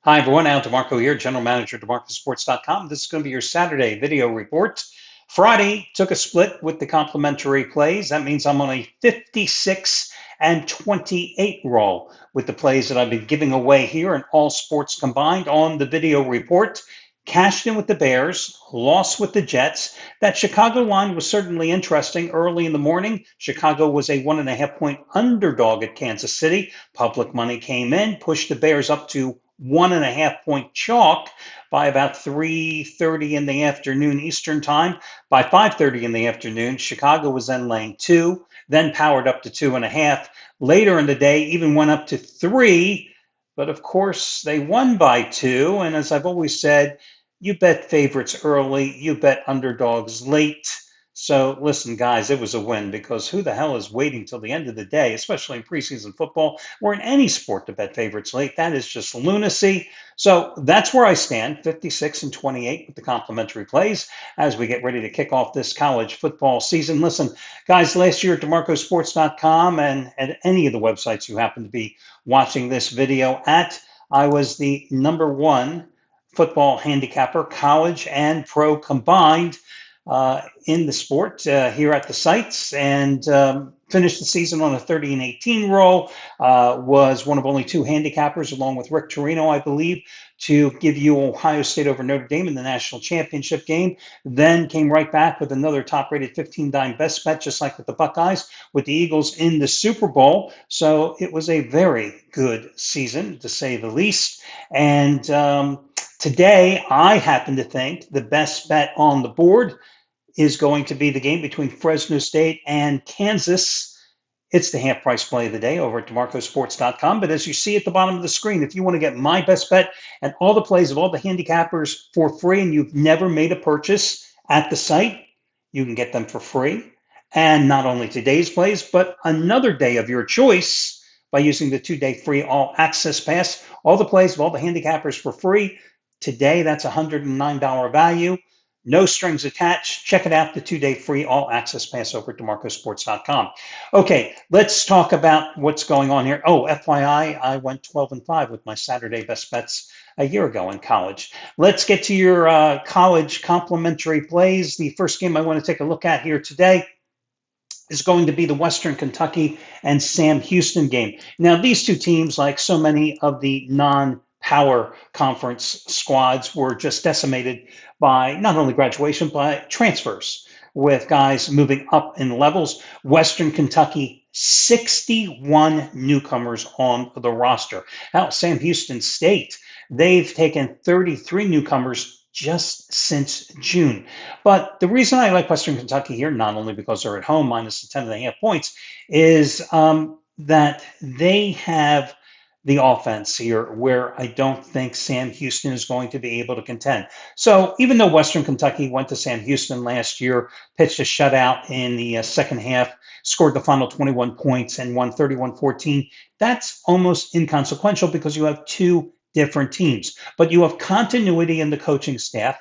Hi, everyone. Al DeMarco here, General Manager of DeMarcoSports.com. This is going to be your Saturday video report. Friday took a split with the complimentary plays. That means I'm on a 56 and 28 roll with the plays that I've been giving away here in all sports combined on the video report. Cashed in with the Bears, lost with the Jets. That Chicago line was certainly interesting early in the morning. Chicago was a 1.5 point underdog at Kansas City. Public money came in, pushed the Bears up to 1.5 point chalk by about 3:30 in the afternoon Eastern time. By 5:30 in the afternoon, Chicago was then laying 2, then powered up to 2.5. Later in the day, even went up to 3, but of course they won by 2. And as I've always said, you bet favorites early, you bet underdogs late. So listen, guys, it was a win because who the hell is waiting till the end of the day, especially in preseason football or in any sport to bet favorites late? That is just lunacy. So that's where I stand, 56 and 28 with the complimentary plays as we get ready to kick off this college football season. Listen, guys, last year at DeMarcoSports.com and at any of the websites you happen to be watching this video at, I was the #1 football handicapper, college and pro combined, in the sport here at the sites, and finished the season on a 30 and 18 roll. Was one of only 2 handicappers, along with Rick Torino, I believe, to give you Ohio State over Notre Dame in the national championship game. Then came right back with another top-rated 15-dime best bet, just like with the Buckeyes, with the Eagles in the Super Bowl. So it was a very good season, to say the least. And today, I happen to think the best bet on the board is going to be the game between Fresno State and Kansas. It's the half price play of the day over at DeMarcoSports.com. But as you see at the bottom of the screen, if you want to get my best bet and all the plays of all the handicappers for free, and you've never made a purchase at the site, you can get them for free. And not only today's plays, but another day of your choice by using the 2-day free all access pass. All the plays of all the handicappers for free. Today, that's $109 value. No strings attached. Check it out, the 2-day free all access pass over at DeMarcoSports.com. Okay, let's talk about what's going on here. Oh, FYI, I went 12-5 with my Saturday best bets a year ago in college. Let's get to your college complimentary plays. The first game I want to take a look at here today is going to be the Western Kentucky and Sam Houston game. Now, these two teams, like so many of the non-power conference squads, were just decimated by not only graduation, but transfers, with guys moving up in levels. Western Kentucky, 61 newcomers on the roster. Now, Sam Houston State, they've taken 33 newcomers just since June. But the reason I like Western Kentucky here, not only because they're at home minus the 10.5 points, is that they have the offense here where I don't think Sam Houston is going to be able to contend. So even though Western Kentucky went to Sam Houston last year, pitched a shutout in the second half, scored the final 21 points and won 31-14, that's almost inconsequential because you have 2 different teams. But you have continuity in the coaching staff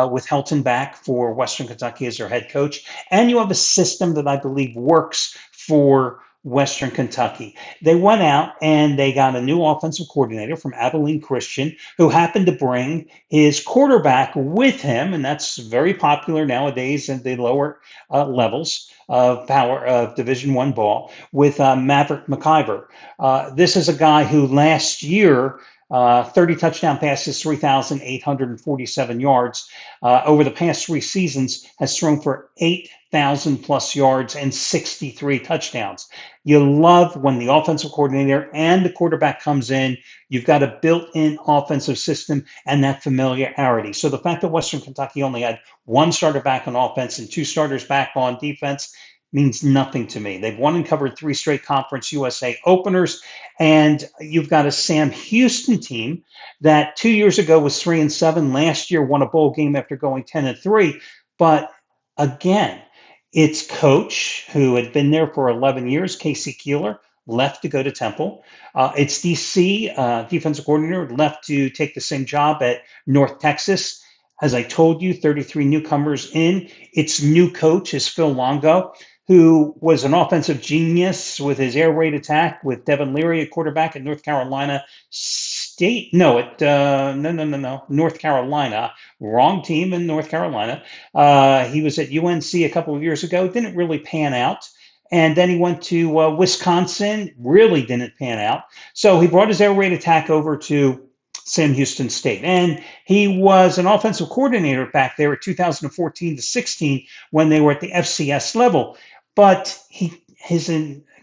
with Helton back for Western Kentucky as their head coach, and you have a system that I believe works for Western Kentucky. They went out and they got a new offensive coordinator from Abilene Christian, who happened to bring his quarterback with him, and that's very popular nowadays in the lower levels of power of Division I ball, with Maverick McIver. This is a guy who last year 30 touchdown passes, 3,847 yards. Over the past 3 seasons, has thrown for 8,000 plus yards and 63 touchdowns. You love when the offensive coordinator and the quarterback comes in. You've got a built-in offensive system and that familiarity. So the fact that Western Kentucky only had 1 starter back on offense and 2 starters back on defense means nothing to me. They've won and covered 3 straight Conference USA openers, and you've got a Sam Houston team that 2 years ago was 3-7. Last year won a bowl game after going 10-3. But again, its coach, who had been there for 11 years, Casey Keeler, left to go to Temple. Its DC, defensive coordinator, left to take the same job at North Texas. As I told you, 33 newcomers in. Its new coach is Phil Longo, who was an offensive genius with his air raid attack with Devin Leary, a quarterback at North Carolina State State. No, no. North Carolina. Wrong team in North Carolina. He was at UNC a couple of years ago. Didn't really pan out. And then he went to Wisconsin. Really didn't pan out. So he brought his air raid attack over to Sam Houston State. And he was an offensive coordinator back there at 2014 to 16 when they were at the FCS level. But his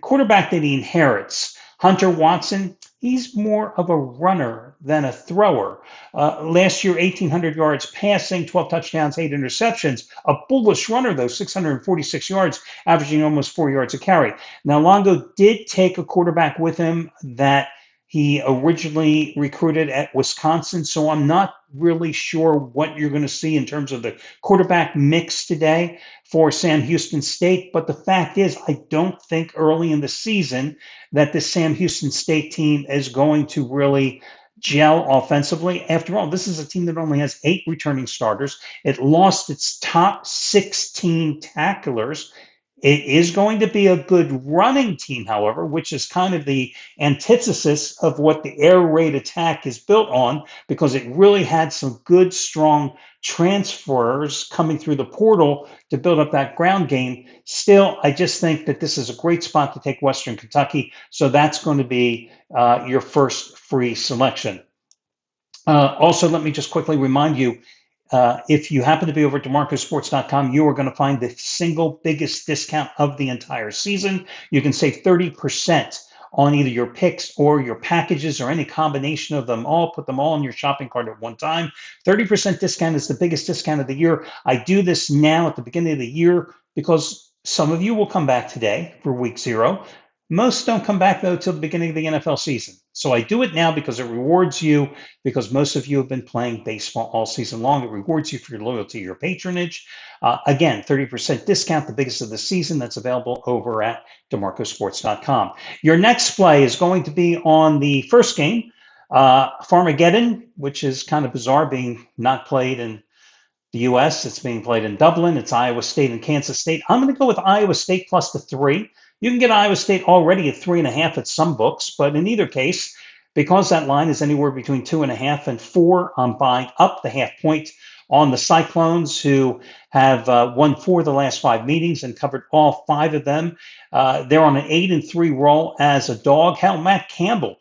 quarterback that he inherits, Hunter Watson, he's more of a runner than a thrower. Last year, 1,800 yards passing, 12 touchdowns, 8 interceptions. A bullish runner, though, 646 yards, averaging almost 4 yards a carry. Now, Longo did take a quarterback with him that he originally recruited at Wisconsin, so I'm not really sure what you're going to see in terms of the quarterback mix today for Sam Houston State. But the fact is, I don't think early in the season that the Sam Houston State team is going to really gel offensively. After all, this is a team that only has 8 returning starters. It lost its top 16 tacklers. It is going to be a good running team, however, which is kind of the antithesis of what the air raid attack is built on, because it really had some good, strong transfers coming through the portal to build up that ground game. Still, I just think that this is a great spot to take Western Kentucky. So that's going to be your first free selection. Also, let me just quickly remind you, if you happen to be over at DeMarcosports.com, you are going to find the single biggest discount of the entire season. You can save 30% on either your picks or your packages or any combination of them all. Put them all in your shopping cart at one time. 30% discount is the biggest discount of the year. I do this now at the beginning of the year because some of you will come back today for week 0. Most don't come back, though, till the beginning of the NFL season. So I do it now because it rewards you, because most of you have been playing baseball all season long. It rewards you for your loyalty, your patronage. Again, 30% discount, the biggest of the season. That's available over at DeMarcosports.com. Your next play is going to be on the first game, Farmageddon, which is kind of bizarre being not played in the U.S. It's being played in Dublin. It's Iowa State and Kansas State. I'm going to go with Iowa State plus the 3. You can get Iowa State already at 3.5 at some books, but in either case, because that line is anywhere between 2.5 and 4, I'm buying up the half point on the Cyclones, who have won 4 of the last 5 meetings and covered all 5 of them. They're on an 8-3 roll as a dog. Hell, Matt Campbell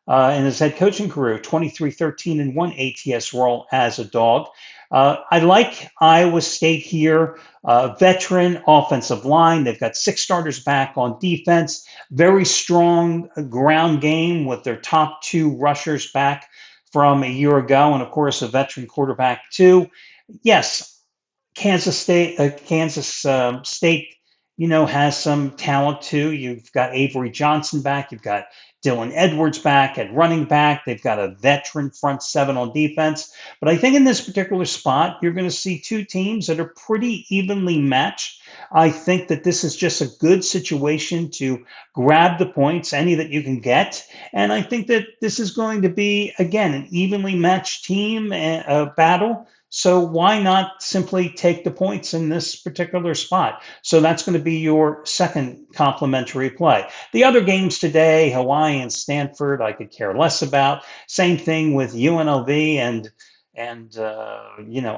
in his head coaching career, 23-13-1 ATS roll as a dog. I like Iowa State here. Veteran offensive line. They've got 6 starters back on defense. Very strong ground game with their top 2 rushers back from a year ago. And of course, a veteran quarterback too. Yes, Kansas State, has some talent too. You've got Avery Johnson back. You've got Dylan Edwards back at running back. They've got a veteran front 7 on defense. But I think in this particular spot, you're going to see 2 teams that are pretty evenly matched. I think that this is just a good situation to grab the points, any that you can get. And I think that this is going to be, again, an evenly matched team battle. So why not simply take the points in this particular spot? So that's going to be your second complimentary play. The other games today, Hawaii and Stanford, I could care less about. Same thing with UNLV and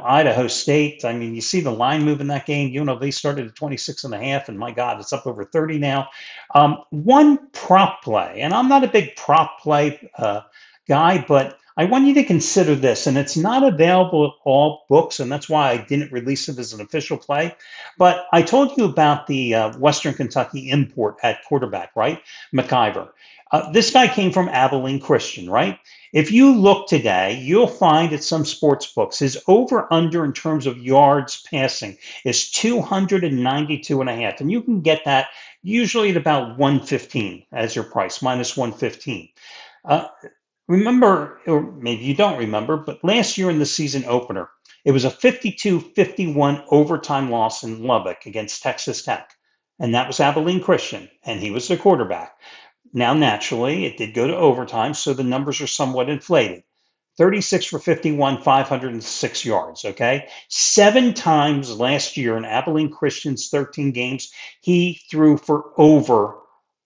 Idaho State. I mean, you see the line move in that game. UNLV started at 26.5, and my God, it's up over 30 now. One prop play, and I'm not a big prop play guy, but I want you to consider this, and it's not available at all books, and that's why I didn't release it as an official play. But I told you about the Western Kentucky import at quarterback, right? McIver. This guy came from Abilene Christian, right? If you look today, you'll find at some sports books, his over-under in terms of yards passing is 292.5, and you can get that usually at about 115 as your price, minus 115. Remember, or maybe you don't remember, but last year in the season opener, it was a 52-51 overtime loss in Lubbock against Texas Tech. And that was Abilene Christian, and he was the quarterback. Now, naturally, it did go to overtime, so the numbers are somewhat inflated. 36 for 51, 506 yards, okay? 7 times last year in Abilene Christian's 13 games, he threw for over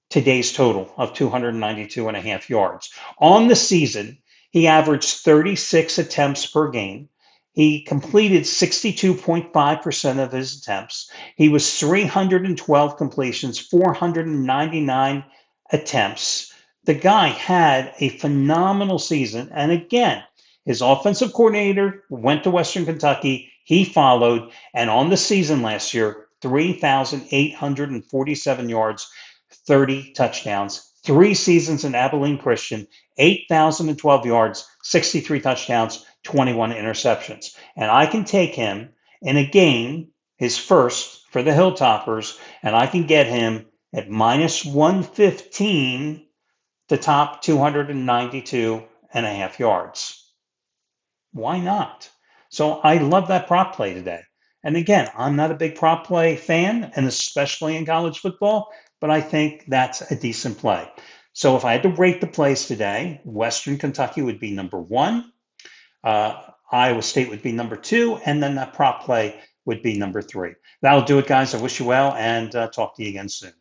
today's total of 292.5 yards. On the season, He averaged 36 attempts per game. He completed 62.5% of his attempts. He was 312 completions, 499 attempts. The guy had a phenomenal season. And again, his offensive coordinator went to Western Kentucky. He followed. And on the season last year, 3,847 yards, 30 touchdowns. 3 seasons in Abilene Christian, 8,012 yards, 63 touchdowns, 21 interceptions. And I can take him in a game, his first for the Hilltoppers, and I can get him at minus 115 to top 292.5 yards. Why not? So I love that prop play today. And again, I'm not a big prop play fan, and especially in college football, but I think that's a decent play. So if I had to rate the plays today, Western Kentucky would be number one, Iowa State would be number two, and then that prop play would be number three. That'll do it, guys. I wish you well, and talk to you again soon.